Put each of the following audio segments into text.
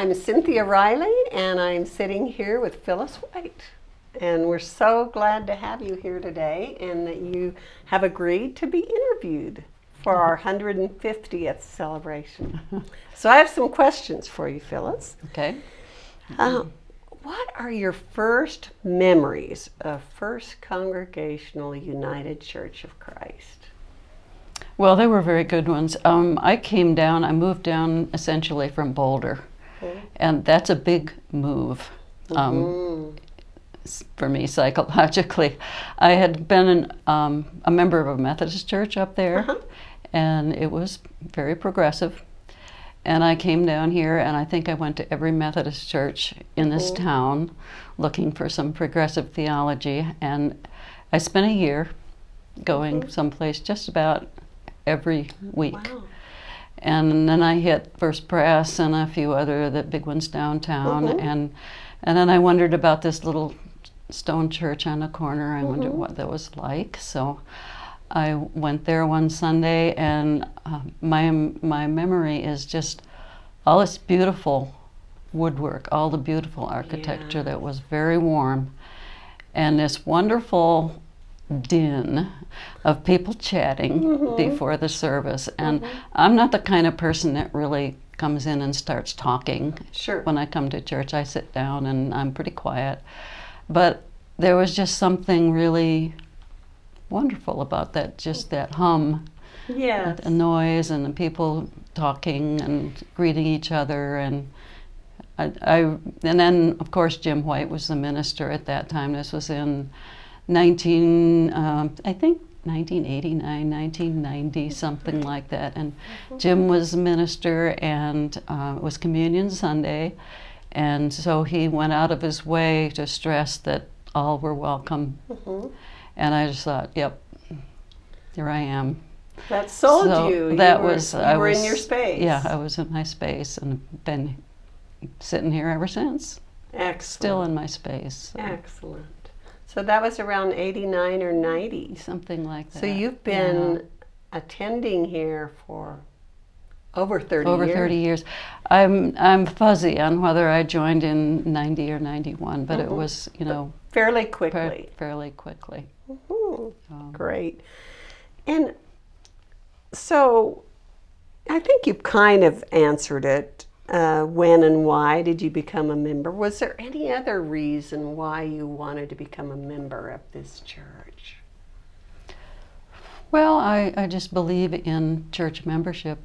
I'm Cynthia Riley, and I'm sitting here with Phyllis White. And we're so glad to have you here today and that you have agreed to be interviewed for our 150th celebration. So I have some questions for you, Phyllis. Okay. What are your first memories of First Congregational United Church of Christ? Well, they were very good ones. I moved down essentially from Boulder, and that's a big move for me psychologically. I had been a member of a Methodist church up there, and it was very progressive. And I came down here, and I think I went to every Methodist church in this town looking for some progressive theology. And I spent a year going someplace just about every week. Wow. And then I hit First Press and a few other the big ones downtown. And then I wondered about this little stone church on the corner. I wondered what that was like. So I went there one Sunday, and my memory is just all this beautiful woodwork, all the beautiful architecture that was very warm, and this wonderful din of people chatting before the service. And I'm not the kind of person that really comes in and starts talking. Sure. When I come to church, I sit down and I'm pretty quiet. But there was just something really wonderful about that, just that hum, the noise, and the people talking and greeting each other. And and then of course Jim White was the minister at that time. This was in 1989, 1990, something like that. And Jim was a minister, and it was Communion Sunday, and so he went out of his way to stress that all were welcome. And I just thought, yep, here I am. That sold you. That you were in your space. Yeah, I was in my space, and been sitting here ever since. Excellent. Still in my space. So. Excellent. So that was around 89 or 90. Something like that. So you've been attending here for over 30 years. Over 30 years. I'm fuzzy on whether I joined in 90 or 91, but it was, fairly quickly. Fairly quickly. Great. And so I think you kind of answered it. When and why did you become a member? Was there any other reason why you wanted to become a member of this church? Well, I just believe in church membership.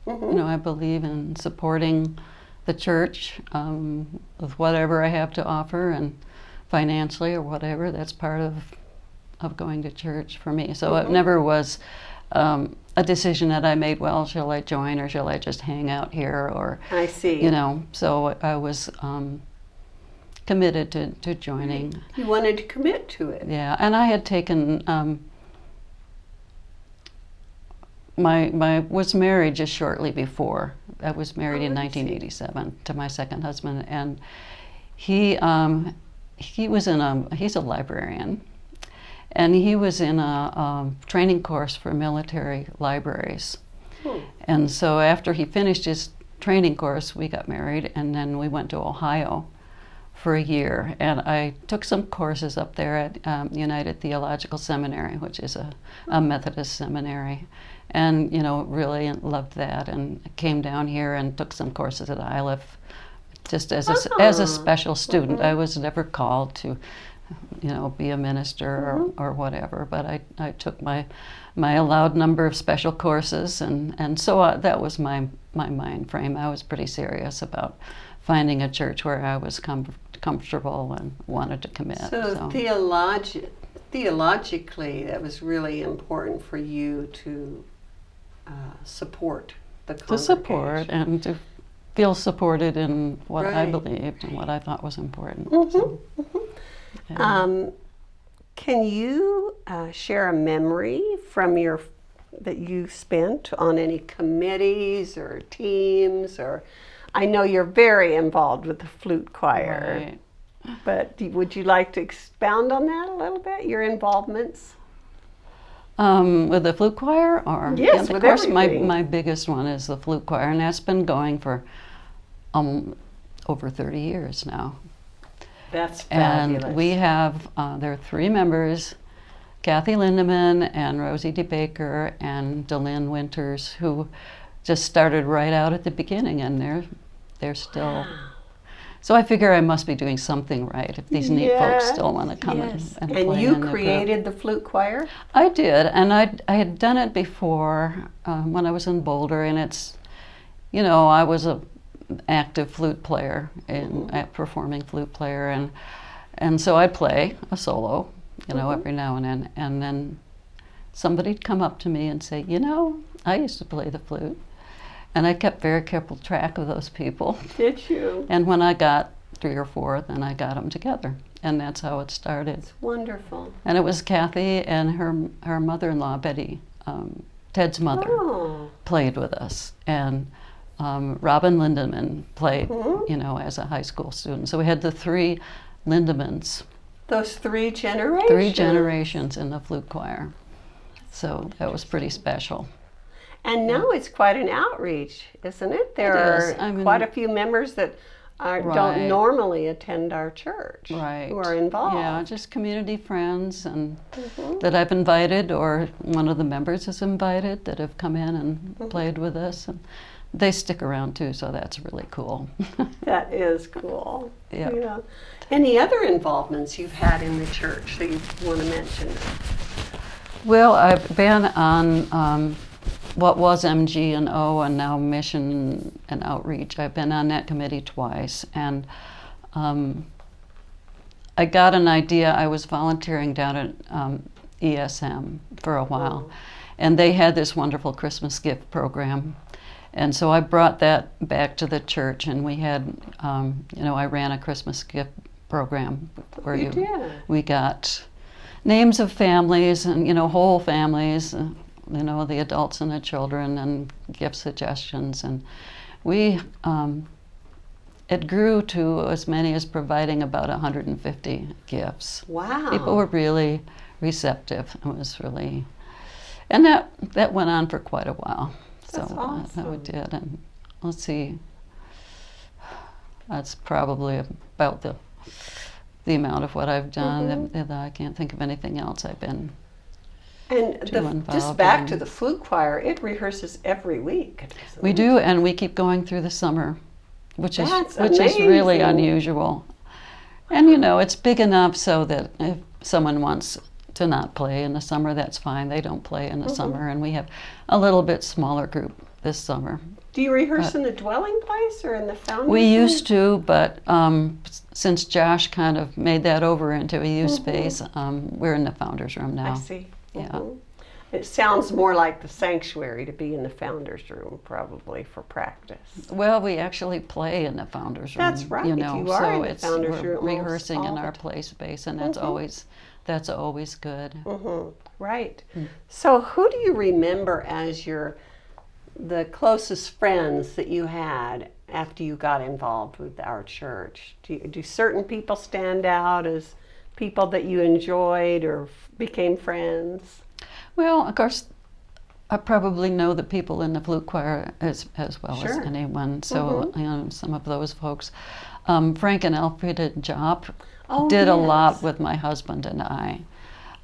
I believe in supporting the church with whatever I have to offer, and financially or whatever. That's part of going to church for me. So it never was a decision that I made, well, shall I join or shall I just hang out here? Or I see. So I was committed to joining. You wanted to commit to it. Yeah, and I had taken, was married just shortly before. I was married in 1987 to my second husband, and he's a librarian. And he was in a training course for military libraries. And so after he finished his training course, we got married, and then we went to Ohio for a year. And I took some courses up there at United Theological Seminary, which is a Methodist seminary. And, really loved that, and came down here and took some courses at ILF just as a special student. I was never called to be a minister or whatever, but I took my allowed number of special courses, and so that was my mind frame. I was pretty serious about finding a church where I was comfortable and wanted to commit. So theologically, that was really important for you to support the congregation. To support and to feel supported in what I believed and what I thought was important. Can you share a memory from that you spent on any committees or teams? Or I know you're very involved with the flute choir, but would you like to expound on that a little bit? Your involvements? With the flute choir, or yes, of course, my biggest one is the flute choir, and that's been going for over 30 years now. That's fabulous. And we have, there are 3 members, Kathy Lindeman and Rosie DeBaker and Delynn Winters, who just started right out at the beginning, and they're still. Wow. So I figure I must be doing something right if these neat folks still want to come and play. And you in the created group. the flute choir? I did, and I had done it before when I was in Boulder, and it's, I was a active flute player and performing flute player, and so I'd play a solo, every now and then somebody'd come up to me and say, I used to play the flute. And I kept very careful track of those people. Did you? And when I got 3 or 4, then I got them together. And that's how it started. It's wonderful. And it was Kathy and her mother-in-law, Betty, Ted's mother, played with us. And Robin Lindeman played, as a high school student. So we had the 3 Lindemans. Those 3 generations? 3 generations in the flute choir. So that was pretty special. And now it's quite an outreach, isn't it? There are quite a few members that don't normally attend our church who are involved. Yeah, just community friends and that I've invited, or one of the members has invited, that have come in and played with us. And they stick around too, so that's really cool. That is cool. Yeah. Any other involvements you've had in the church that you want to mention? Well, I've been on what was MG&O and now Mission and Outreach. I've been on that committee twice, and I got an idea. I was volunteering down at ESM for a while, and they had this wonderful Christmas gift program, and so I brought that back to the church, and we had, I ran a Christmas gift program where we got names of families and whole families. The adults and the children, and gift suggestions, and it grew to as many as providing about 150 gifts. Wow. People were really receptive. It was really, and that went on for quite a while. That's awesome. That we did, and let's see, that's probably about the amount of what I've done. I can't think of anything else I've been. And just back to the flute choir, it rehearses every week. We do, and we keep going through the summer, which is amazing. Really unusual. And it's big enough so that if someone wants to not play in the summer, that's fine. They don't play in the summer, and we have a little bit smaller group this summer. Do you rehearse in the dwelling place or in the founders room? We used to, but since Josh kind of made that over into a youth space, we're in the founders room now. I see. Yeah. It sounds more like the sanctuary to be in the founders room, probably, for practice. Well, we actually play in the founders room. That's right. You are so in the founders room. We're rehearsing in our play space, and that's always good. Right. So, who do you remember as the closest friends that you had after you got involved with our church? Do certain people stand out as people that you enjoyed or became friends? Well, of course, I probably know the people in the flute choir as well as anyone. So some of those folks, Frank and Elfrida Jopp did a lot with my husband and I,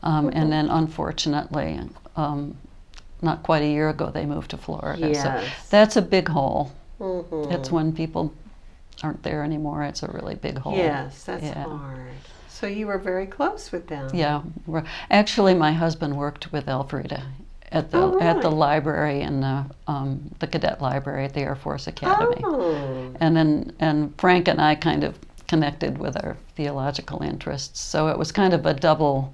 and then unfortunately, not quite a year ago, they moved to Florida. Yes. So that's a big hole. It's when people aren't there anymore. It's a really big hole. Yes, that's hard. So you were very close with them. Yeah. Actually, my husband worked with Elfrida at the library in the cadet library at the Air Force Academy. And Frank and I kind of connected with our theological interests. So it was kind of a double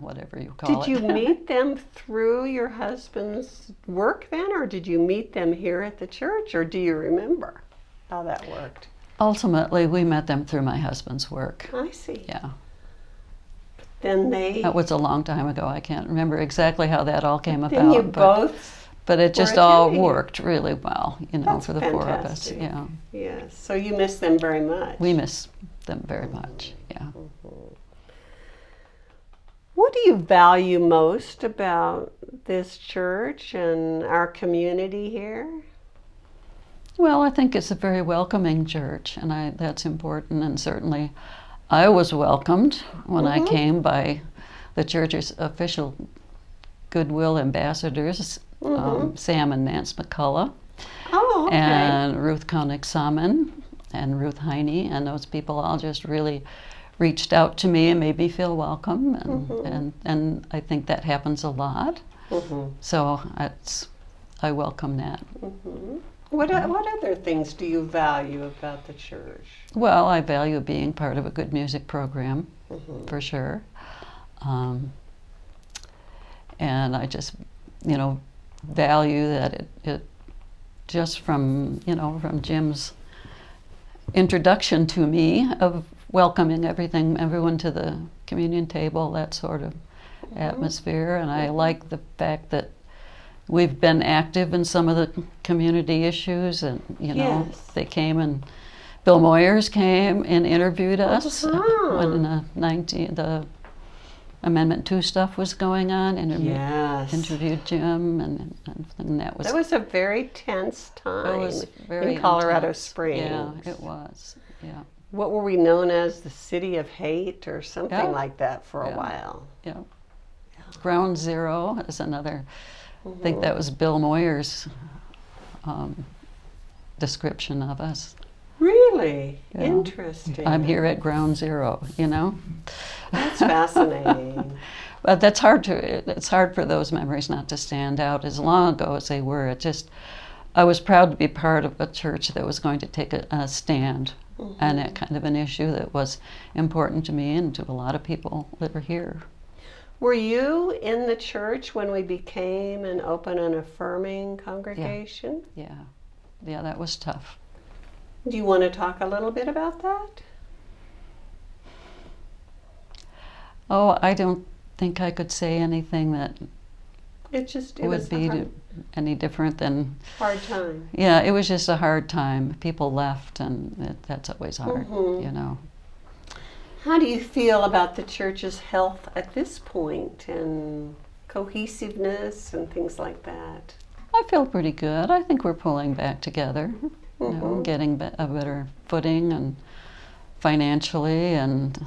whatever you call it. Did you meet them through your husband's work then, or did you meet them here at the church, or do you remember how that worked? Ultimately, we met them through my husband's work. I see. Yeah. Then that was a long time ago. I can't remember exactly how that all came about. Then you both but it just all worked really well, That's for the fantastic. 4 of us. Yeah. Yes. So you miss them very much. We miss them very much. Yeah. What do you value most about this church and our community here? Well, I think it's a very welcoming church, and that's important. And certainly, I was welcomed when I came by the church's official goodwill ambassadors, Sam and Nance McCullough, and Ruth Koenig-Samen and Ruth Heine, and those people all just really reached out to me and made me feel welcome, and I think that happens a lot. So I welcome that. What other things do you value about the church? Well, I value being part of a good music program, for sure. And I just, value that it just from Jim's introduction to me of welcoming everyone to the communion table, that sort of atmosphere. And I like the fact that we've been active in some of the community issues, and they came, and Bill Moyers came and interviewed us when the Amendment 2 stuff was going on. Interviewed Jim, and that was a very tense time. It was very in Colorado intense. Springs. Yeah, it was. Yeah. What were we known as, the City of Hate or something like that for a while? Yeah. Ground Zero is another. I think that was Bill Moyers' description of us. Really? Yeah. Interesting. I'm here at Ground Zero, That's fascinating. But it's hard for those memories not to stand out as long ago as they were. I was proud to be part of a church that was going to take a stand on that kind of an issue that was important to me and to a lot of people that are here. Were you in the church when we became an open and affirming congregation? Yeah, that was tough. Do you want to talk a little bit about that? Oh, I don't think I could say anything that would be any different than hard time. Yeah, it was just a hard time. People left, and that's always hard, How do you feel about the church's health at this point, and cohesiveness and things like that? I feel pretty good. I think we're pulling back together, getting a better footing, and financially, and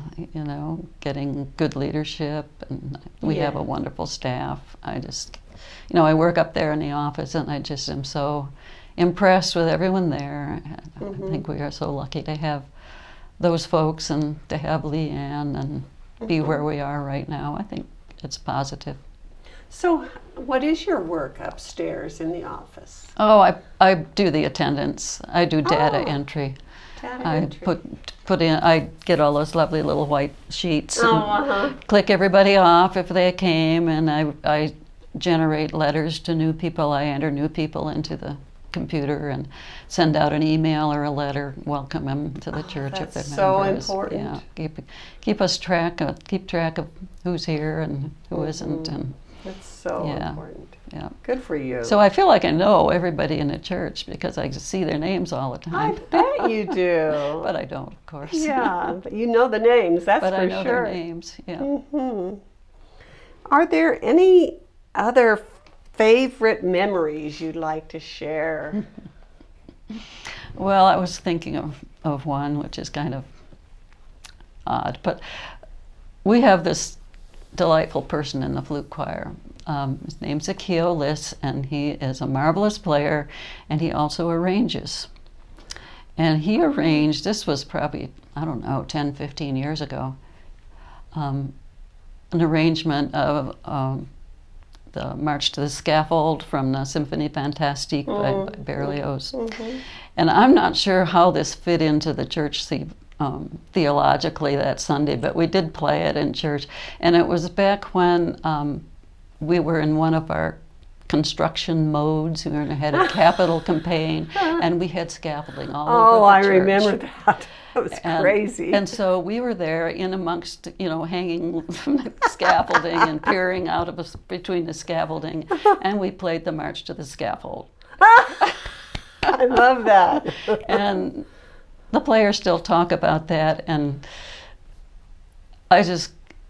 getting good leadership, and we have a wonderful staff. I work up there in the office, and I just am so impressed with everyone there. I think we are so lucky to have those folks and to have Leanne and be where we are right now. I think it's positive. So what is your work upstairs in the office? Oh, I do the attendance. I do data entry. I get all those lovely little white sheets and click everybody off if they came, and I generate letters to new people. I enter new people into the computer and send out an email or a letter, welcome them to the church if they're members. So important. Yeah, keep track of who's here and who isn't, and that's so important. Yeah, good for you. So I feel like I know everybody in the church because I see their names all the time. I bet you do. But I don't, of course. Yeah, but you know the names. That's but for sure. But I know their names. Yeah. Are there any other favorite memories you'd like to share? Well, I was thinking of one which is kind of odd, but we have this delightful person in the flute choir. His name's Akio Liss, and he is a marvelous player, and he also arranges. And he arranged, this was probably, 10, 15 years ago, an arrangement of the March to the Scaffold from the Symphonie Fantastique by Berlioz. And I'm not sure how this fit into the church theologically that Sunday, but we did play it in church. And it was back when we were in one of our construction modes. We were ahead of capital campaign, and we had scaffolding all over the church. I remember that. That was crazy. And so we were there in amongst, hanging from the scaffolding and peering out of between the scaffolding, and we played the March to the Scaffold. I love that. And the players still talk about that, and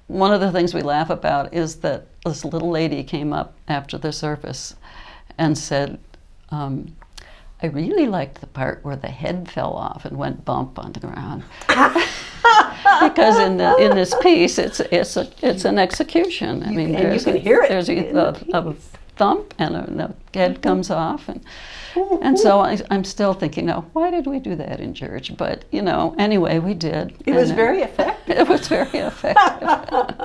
one of the things we laugh about is that this little lady came up after the service and said, I really liked the part where the head fell off and went bump on the ground. Because in this piece, it's an execution. I mean, you can hear it. There's a thump and the head comes off, and so I'm still thinking, oh, why did we do that in church? But anyway, we did. It was very effective. It was very effective.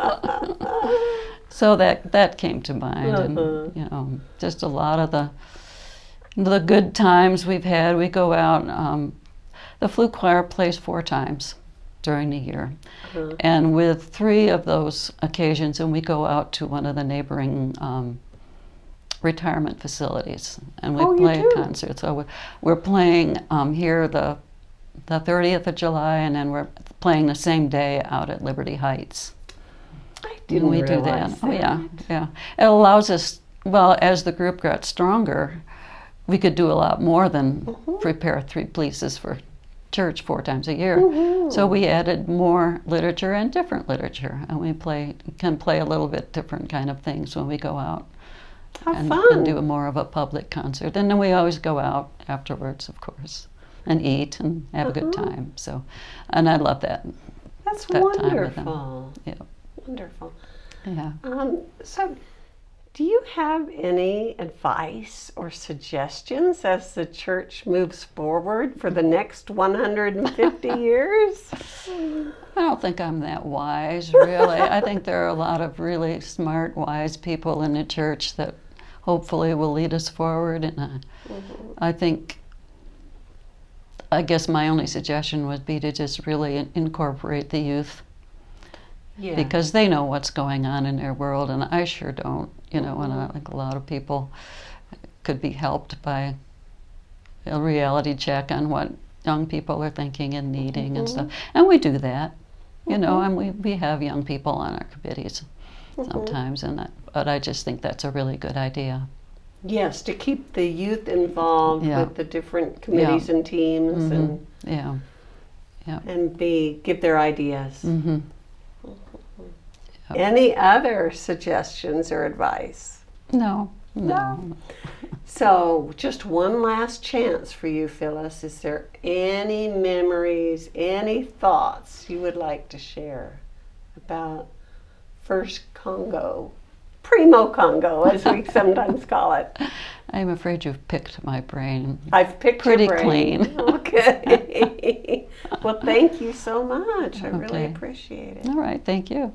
So that came to mind, and just a lot of the good times we've had. We go out. The flute choir plays 4 times during the year, and with 3 of those occasions, and we go out to one of the neighboring retirement facilities, and we play a concert. So we're playing here the 30th of July, and then we're playing the same day out at Liberty Heights. I didn't realize do that. that. Oh yeah. It allows us, as the group got stronger, we could do a lot more than prepare 3 pieces for church 4 times a year. So we added more literature and different literature, and we can play a little bit different kind of things when we go out. And do more of a public concert. And then we always go out afterwards, of course, and eat and have a good time. So, and I love that. That's wonderful. Time with them. Yeah. Wonderful. Yeah. So, do you have any advice or suggestions as the church moves forward for the next 150 years? I don't think I'm that wise, really. I think there are a lot of really smart, wise people in the church that hopefully will lead us forward. And I guess my only suggestion would be to just really incorporate the youth. Yeah. Because they know what's going on in their world, and I sure don't. And I think a lot of people could be helped by a reality check on what young people are thinking and needing and stuff. And we do that, and we have young people on our committees sometimes, but I just think that's a really good idea. Yes, to keep the youth involved with the different committees and teams, and and give their ideas. Any other suggestions or advice? No. So, just one last chance for you, Phyllis. Is there any memories, any thoughts you would like to share about First Congo, Primo Congo, as we sometimes call it? I'm afraid you've picked my brain. I've picked pretty your brain. Clean. Okay. Well, thank you so much. I really appreciate it. All right. Thank you.